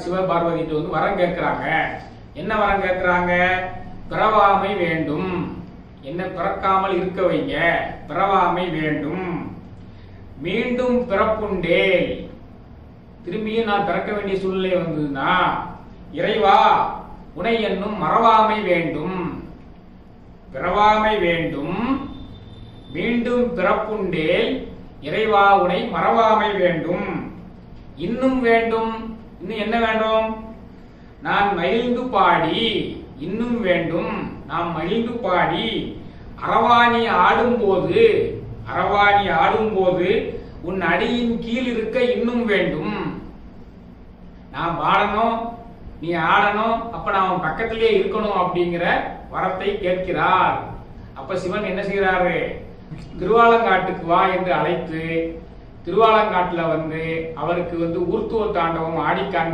சிவபார்வதிட்டு வந்து வரம் கேட்கிறாங்க. என்ன வரம் கேட்கிறாங்க? பிறவாமை வேண்டும், என்ன பிறக்காமல் இருக்க வைங்க, பிறவாமை வேண்டும். மீண்டும் பிறப்புண்டேல், திரும்பியும் நான் பிறக்க வேண்டிய சூழ்நிலை வந்ததுன்னா இறைவா உனை என்னும் மறவாமை வேண்டும், பிறவாமை வேண்டும். மீண்டும் பிறப்புண்டேல் இறைவா உனை மறவாமை வேண்டும். இன்னும் வேண்டும், இன்னும் என்ன வேண்டும்? நான் மகிழ்ந்து பாடி, இன்னும் வேண்டும் நாம் மகிழ்ந்து பாடி அரவாணி ஆடும்போது உன் அடியின் கீழ் இருக்க இன்னும் வேண்டும். நான் பாடணும், நீ ஆடணும், அப்ப நான் பக்கத்திலே இருக்கணும் அப்படிங்கிற வரத்தை கேட்கிறார். அப்ப சிவன் என்ன செய்யறாரு? திருவாலங்காட்டுக்கு வா என்று அழைத்து திருவாலங்காட்டுல வந்து அவருக்கு ஊர்த்துவ தாண்டவம் ஆடி காண்பி